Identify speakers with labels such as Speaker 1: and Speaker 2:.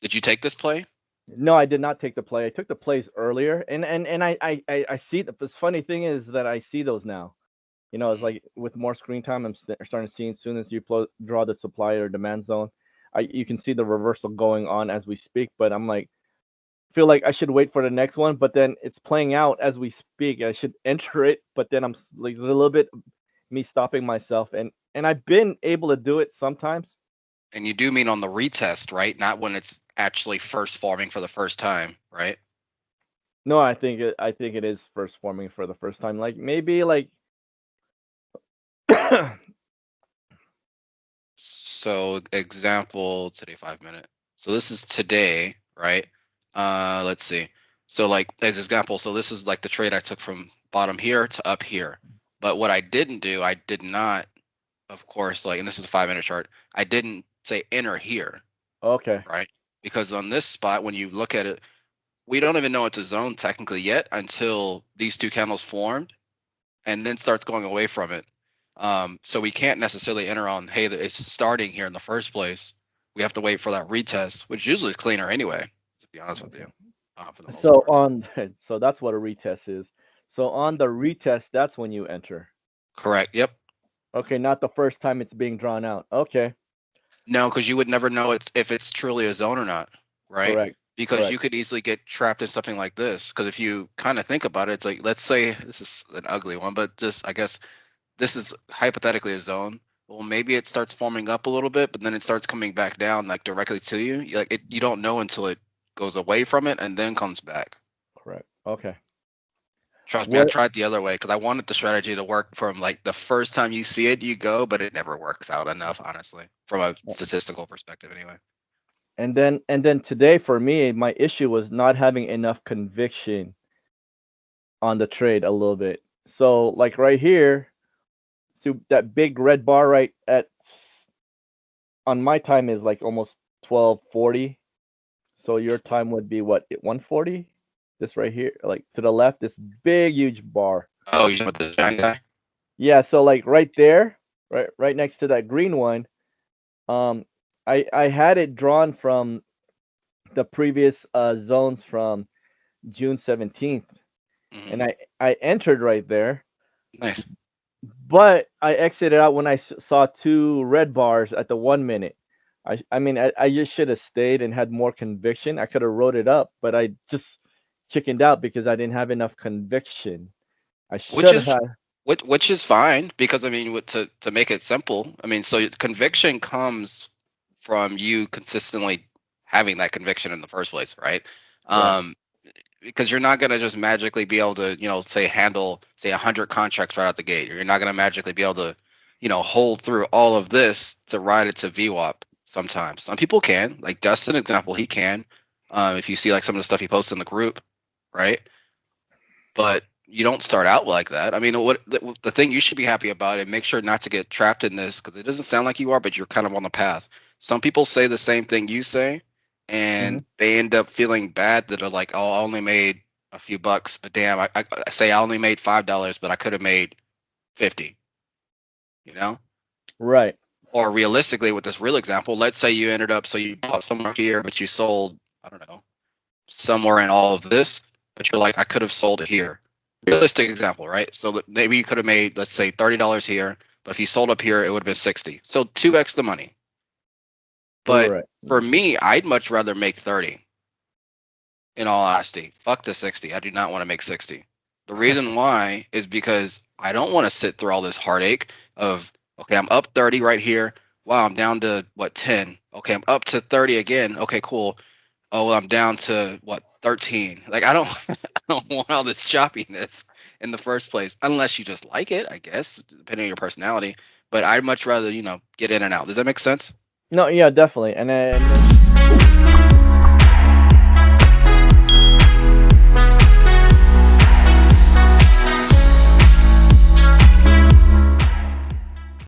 Speaker 1: Did you take this play?
Speaker 2: No, I did not take the play. I took the plays earlier, and I see the funny thing is that I see those now. It's
Speaker 1: Mhm.
Speaker 2: like with more screen time, I'm starting to see as soon as you draw the supply or demand zone, you can see the reversal going on as we speak. But I'm like, feel like I should wait for the next one, but then it's playing out as we speak. I should enter it, but then like there's a little bit me stopping myself, and I've been able to do it sometimes.
Speaker 1: And you do mean on the retest, right? Not when it's actually first forming for the first time, right?
Speaker 2: No, I think it is first forming for the first time. Like maybe like
Speaker 1: So example today 5 minute. So this is today, right? Let's see. So like as example, so this is like the trade I took from bottom here to up here. But what I didn't do, I did not, of course, like, and this is a 5 minute chart. I didn't say enter here,
Speaker 2: okay,
Speaker 1: right? Because on this spot, when you look at it, we don't even know it's a zone technically yet until these two candles formed and then starts going away from it. So we can't necessarily enter on, hey, it's starting here in the first place. We have to wait for that retest, which usually is cleaner anyway, to be honest with
Speaker 2: okay.
Speaker 1: you, for the most
Speaker 2: So
Speaker 1: part.
Speaker 2: on so that's what a retest is. So on
Speaker 1: Mhm.
Speaker 2: the retest, that's when you enter.
Speaker 1: Correct. Yep.
Speaker 2: Okay, not the first time it's being drawn out. Okay,
Speaker 1: No, because you would never know if it's truly a zone or not, right?
Speaker 2: correct,
Speaker 1: Because you
Speaker 2: correct.
Speaker 1: could easily get trapped in something like this. Because if you kind of think about it, it's like, let's say this is an ugly one, but just I guess this is hypothetically a zone. Well, maybe it starts forming up a little bit, but then it starts coming back down like directly to you. Like you don't know until it goes away from it and then comes back.
Speaker 2: Correct. Okay.
Speaker 1: Trust me, I
Speaker 2: What?
Speaker 1: tried the other way because I wanted the strategy to work from like the first time you see it, you go, but it never works out enough, honestly, from a statistical perspective, anyway.
Speaker 2: And then today for me, my issue was not having enough conviction on the trade a little bit. So like right here, to that big red bar right at on my time is like almost 12:40. So your time would be what, 1:40? This right here, like to the left, this big huge bar.
Speaker 1: Oh, you know what this giant guy?
Speaker 2: Yeah, so like right there, right next to that green one, um I had it drawn from the previous zones from June 17th,
Speaker 1: Hmm.
Speaker 2: and I entered right there,
Speaker 1: Nice.
Speaker 2: but I exited out when I saw two red bars at the 1 minute. I mean I just should have stayed and had more conviction. I could have wrote it up, but I just chickened out because I didn't have enough conviction. I
Speaker 1: Which
Speaker 2: should
Speaker 1: is
Speaker 2: have.
Speaker 1: which is fine because I mean, to make it simple, I mean, so conviction comes from you consistently having that conviction in the first place, right?
Speaker 2: Correct.
Speaker 1: Um, because you're not gonna just magically be able to, say handle say 100 contracts right out the gate. You're not gonna magically be able to, hold through all of this to ride it to VWAP. Sometimes some people can, like Dustin, example, he can. If you see like some of the stuff he posts in the group, right? But you don't start out like that. I mean, the thing you should be happy about, and make sure not to get trapped in this because it doesn't sound like you are, but you're kind of on the path. Some people say the same thing you say,
Speaker 2: Hmm.
Speaker 1: and they end up feeling bad that are like, oh, I only made a few bucks, but damn, I say I only made $5, but I could have made 50. You know,
Speaker 2: Right.
Speaker 1: or realistically, with this real example, let's say you ended up so you bought somewhere here, but you sold, I don't know, somewhere in all of this, but you're like, I could have sold it here. Realistic example, right? So that maybe you could have made, let's say, $30 here, but if you sold up here, it would have been 60. So 2x the money. But
Speaker 2: Right.
Speaker 1: for me, I'd much rather make 30, in all honesty. Fuck the 60. I do not want to make 60. The reason why is because I don't want to sit through all this heartache of, okay, I'm up 30 right here. Wow, I'm down to what, 10? Okay, I'm up to 30 again. Okay, cool. Oh, well, I'm down to what, 13. Like I don't I don't want all this choppiness in the first place unless you just like it, I guess, depending on your personality. But I'd much rather, get in and out. Does that make sense?
Speaker 2: No, yeah, definitely. And then